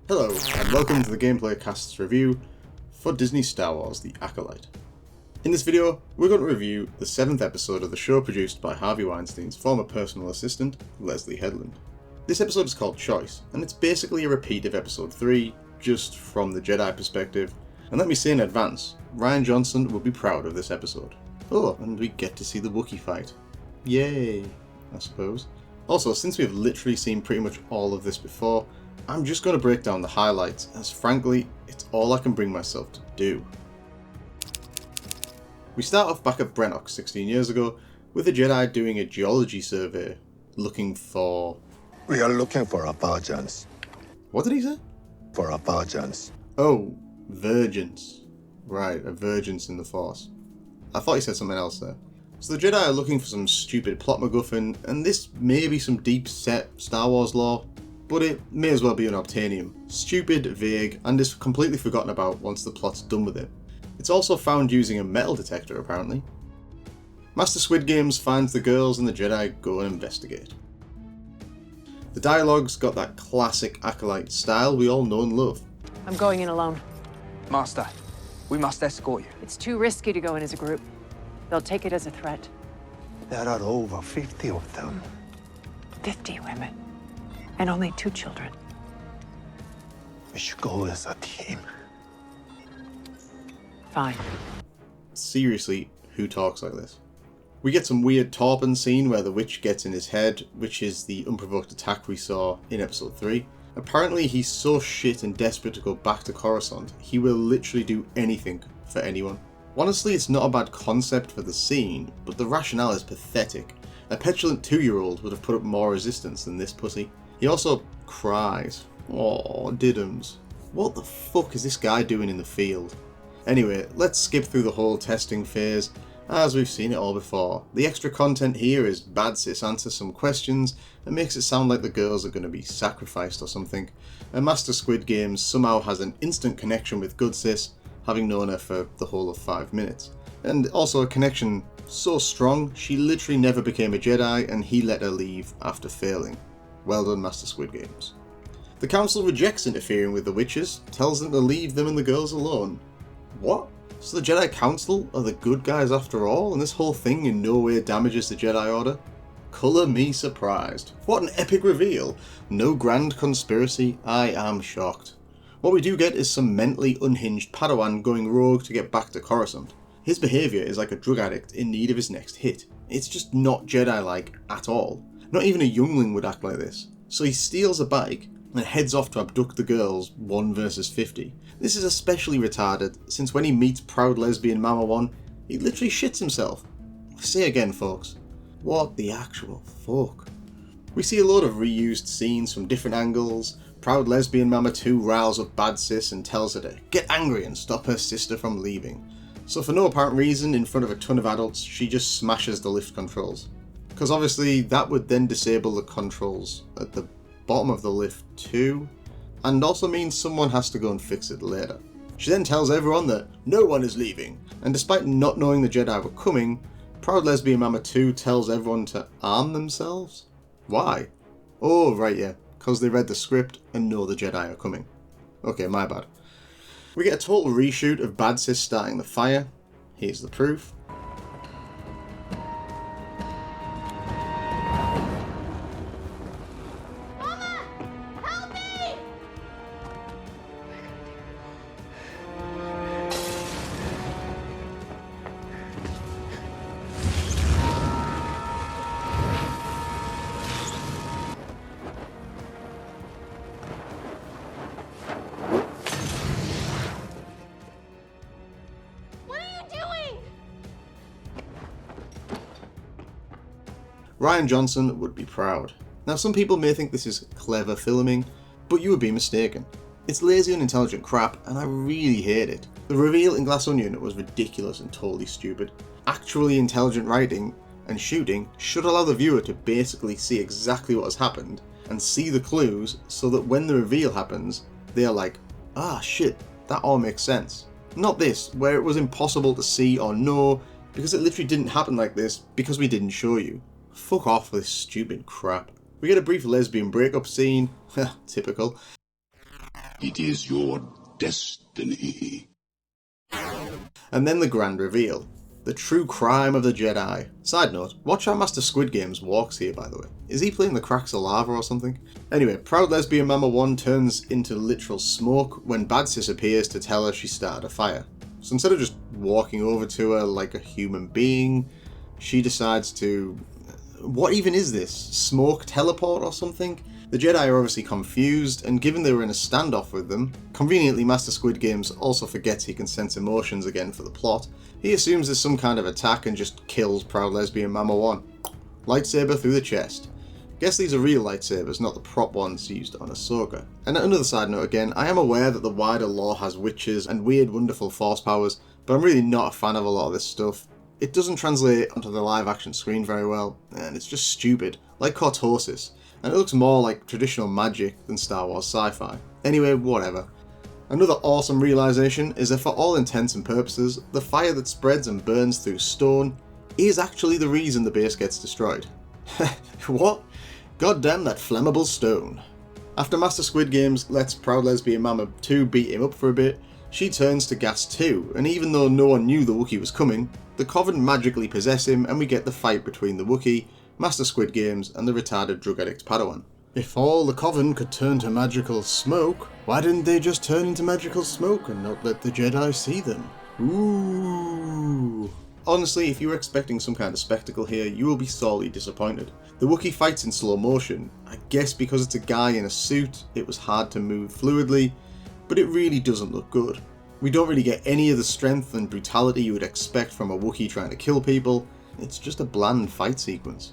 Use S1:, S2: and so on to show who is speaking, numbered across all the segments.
S1: Hello, and welcome to the Gameplay Cast's review for Disney Star Wars The Acolyte. In this video, we're going to review the 7th episode of the show produced by Harvey Weinstein's former personal assistant, Leslie Headland. This episode is called Choice, and it's basically a repeat of episode 3, just from the Jedi perspective, and let me say in advance, Rian Johnson will be proud of this episode. Oh, and we get to see the Wookiee fight. Yay, I suppose. Also, since we've literally seen pretty much all of this before, I'm just going to break down the highlights, as frankly, it's all I can bring myself to do. We start off back at Brenox 16 years ago, with a Jedi doing a geology survey, looking for...
S2: We are looking for a virgins.
S1: What did he say?
S2: For a virgins.
S1: Oh, virgins. Right, a virgins in the Force. I thought he said something else there. So the Jedi are looking for some stupid plot MacGuffin, and this may be some deep set Star Wars lore, but it may as well be an Obtainium. Stupid, vague, and is completely forgotten about once the plot's done with it. It's also found using a metal detector, apparently. Master Squid Games finds the girls and the Jedi go and investigate. The dialogue's got that classic Acolyte style we all know and love.
S3: I'm going in alone.
S4: Master, we must escort you.
S3: It's too risky to go in as a group. They'll take it as a threat.
S2: There are over 50 of them.
S3: 50 women. And only 2 children.
S2: We should go as a team.
S3: Fine.
S1: Seriously, who talks like this? We get some weird Torpin scene where the witch gets in his head, which is the unprovoked attack we saw in episode 3. Apparently he's so shit and desperate to go back to Coruscant, he will literally do anything for anyone. Honestly, it's not a bad concept for the scene, but the rationale is pathetic. A petulant 2-year-old would have put up more resistance than this pussy. He also cries. Aww, Diddums. What the fuck is this guy doing in the field? Anyway, let's skip through the whole testing phase, as we've seen it all before. The extra content here is Bad Sis answers some questions and makes it sound like the girls are going to be sacrificed or something, and Master Squid Games somehow has an instant connection with Good Sis, having known her for the whole of 5 minutes. And also a connection so strong, she literally never became a Jedi and he let her leave after failing. Well done, Master Squid Games. The Council rejects interfering with the witches, tells them to leave them and the girls alone. What? So the Jedi Council are the good guys after all, and this whole thing in no way damages the Jedi Order? Colour me surprised. What an epic reveal. No grand conspiracy, I am shocked. What we do get is some mentally unhinged Padawan going rogue to get back to Coruscant. His behaviour is like a drug addict in need of his next hit. It's just not Jedi-like at all. Not even a youngling would act like this. So he steals a bike and heads off to abduct the girls 1 versus 50. This is especially retarded, since when he meets proud lesbian Mama 1, he literally shits himself. Say again, folks. What the actual fuck? We see a load of reused scenes from different angles. Proud lesbian Mama 2 riles up Bad Sis and tells her to get angry and stop her sister from leaving. So for no apparent reason, in front of a ton of adults, she just smashes the lift controls. Because obviously that would then disable the controls at the bottom of the lift too, and also means someone has to go and fix it later. She then tells everyone that no one is leaving, and despite not knowing the Jedi were coming, Proud Lesbian Mama 2 tells everyone to arm themselves? Why? Oh right, yeah, because they read the script and know the Jedi are coming. Okay, my bad. We get a total reshoot of Bad Sis starting the fire. Here's the proof. Rian Johnson would be proud. Now some people may think this is clever filming, but you would be mistaken. It's lazy unintelligent crap and I really hate it. The reveal in Glass Onion was ridiculous and totally stupid. Actually intelligent writing and shooting should allow the viewer to basically see exactly what has happened and see the clues so that when the reveal happens, they are like, ah shit, that all makes sense. Not this, where it was impossible to see or know because it literally didn't happen like this because we didn't show you. Fuck off with this stupid crap. We get a brief lesbian breakup scene, typical.
S5: It is your destiny.
S1: And then the grand reveal. The true crime of the Jedi. Side note, watch how Master Squid Games walks here, by the way. Is he playing the cracks of lava or something? Anyway, Proud Lesbian Mama 1 turns into literal smoke when Bad Sis appears to tell her she started a fire. So instead of just walking over to her like a human being, she decides to... What even is this? Smoke teleport or something? The Jedi are obviously confused, and given they were in a standoff with them, conveniently Master Squid Games also forgets he can sense emotions again for the plot. He assumes there's some kind of attack and just kills Proud Lesbian Mama 1. Lightsaber through the chest. Guess these are real lightsabers, not the prop ones used on Ahsoka. And another side note again, I am aware that the wider lore has witches and weird wonderful force powers, but I'm really not a fan of a lot of this stuff. It doesn't translate onto the live action screen very well, and it's just stupid, like Cortosis, and it looks more like traditional magic than Star Wars sci-fi. Anyway, whatever. Another awesome realization is that for all intents and purposes, the fire that spreads and burns through stone is actually the reason the base gets destroyed. What? Goddamn that flammable stone. After Master Squid Games lets Proud Lesbian Mama 2 beat him up for a bit, she turns to Gas 2, and even though no one knew the Wookiee was coming, the Coven magically possess him and we get the fight between the Wookiee, Master Squid Games, and the retarded drug addict Padawan. If all the Coven could turn to magical smoke, why didn't they just turn into magical smoke and not let the Jedi see them? Ooh. Honestly, if you were expecting some kind of spectacle here, you will be sorely disappointed. The Wookiee fights in slow motion. I guess because it's a guy in a suit, it was hard to move fluidly, but it really doesn't look good. We don't really get any of the strength and brutality you would expect from a Wookiee trying to kill people. It's just a bland fight sequence.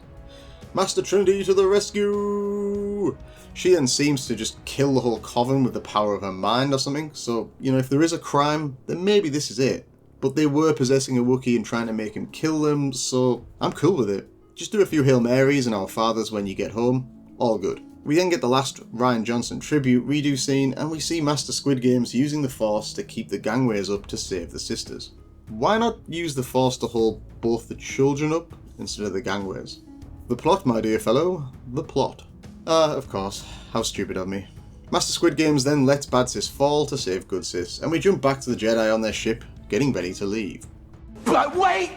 S1: Master Trinity to the rescue! She then seems to just kill the whole Coven with the power of her mind or something, so, if there is a crime, then maybe this is it. But they were possessing a Wookiee and trying to make him kill them, so I'm cool with it. Just do a few Hail Marys and Our Fathers when you get home. All good. We then get the last Rian Johnson tribute redo scene, and we see Master Squid Games using the Force to keep the gangways up to save the sisters. Why not use the Force to hold both the children up instead of the gangways? The plot, my dear fellow. The plot. Of course. How stupid of me. Master Squid Games then lets Bad Sis fall to save Good Sis, and we jump back to the Jedi on their ship, getting ready to leave.
S6: But wait!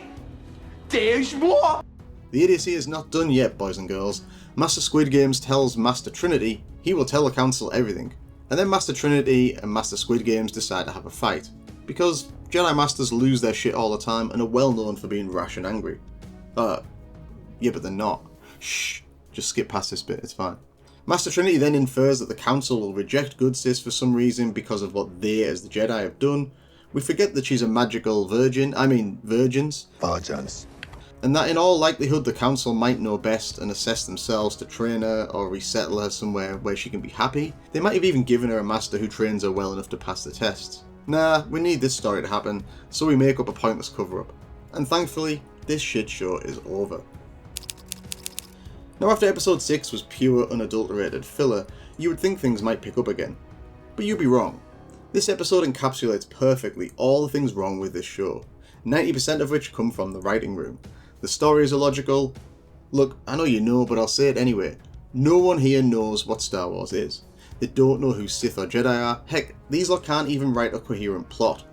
S6: There's more!
S1: The idiocy is not done yet, boys and girls. Master Squid Games tells Master Trinity he will tell the Council everything, and then Master Trinity and Master Squid Games decide to have a fight, because Jedi Masters lose their shit all the time and are well known for being rash and angry. Yeah, but they're not. Shh, just skip past this bit, it's fine. Master Trinity then infers that the Council will reject Good Sis for some reason because of what they, as the Jedi, have done. We forget that she's a magical virgins.
S2: Virgins.
S1: And that in all likelihood the Council might know best and assess themselves to train her or resettle her somewhere where she can be happy. They might have even given her a master who trains her well enough to pass the tests. Nah, we need this story to happen, so we make up a pointless cover-up. And thankfully, this shit show is over. Now after episode 6 was pure unadulterated filler, you would think things might pick up again. But you'd be wrong. This episode encapsulates perfectly all the things wrong with this show, 90% of which come from the writing room. The stories are logical. Look, I know you know, but I'll say it anyway. No one here knows what Star Wars is. They don't know who Sith or Jedi are. Heck, these lot can't even write a coherent plot.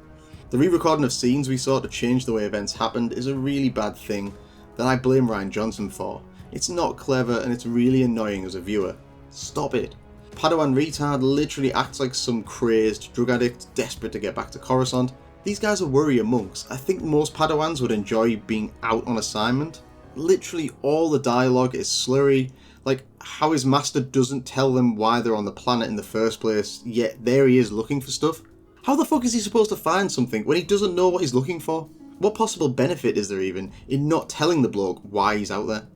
S1: The re-recording of scenes we saw to change the way events happened is a really bad thing that I blame Rian Johnson for. It's not clever and it's really annoying as a viewer. Stop it. Padawan Retard literally acts like some crazed drug addict desperate to get back to Coruscant. These guys are warrior monks. I think most Padawans would enjoy being out on assignment. Literally all the dialogue is slurry. Like, how his master doesn't tell them why they're on the planet in the first place, yet there he is looking for stuff. How the fuck is he supposed to find something when he doesn't know what he's looking for? What possible benefit is there even in not telling the bloke why he's out there?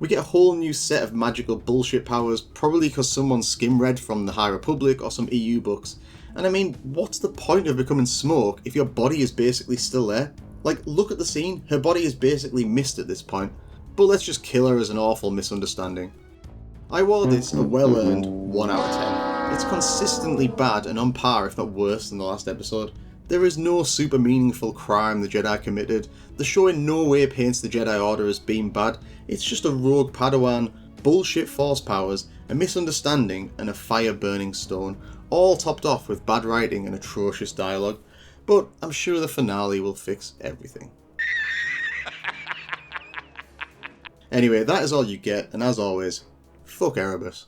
S1: We get a whole new set of magical bullshit powers, probably because someone skim-read from the High Republic or some EU books. And I mean, what's the point of becoming smoke if your body is basically still there? Like, look at the scene, her body is basically mist at this point. But let's just kill her as an awful misunderstanding. I wore this a well-earned 1 out of 10. It's consistently bad and on par, if not worse, than the last episode. There is no super meaningful crime the Jedi committed. The show in no way paints the Jedi Order as being bad. It's just a rogue Padawan, bullshit force powers, a misunderstanding and a fire-burning stone, all topped off with bad writing and atrocious dialogue, but I'm sure the finale will fix everything. Anyway, that is all you get, and as always, fuck Erebus.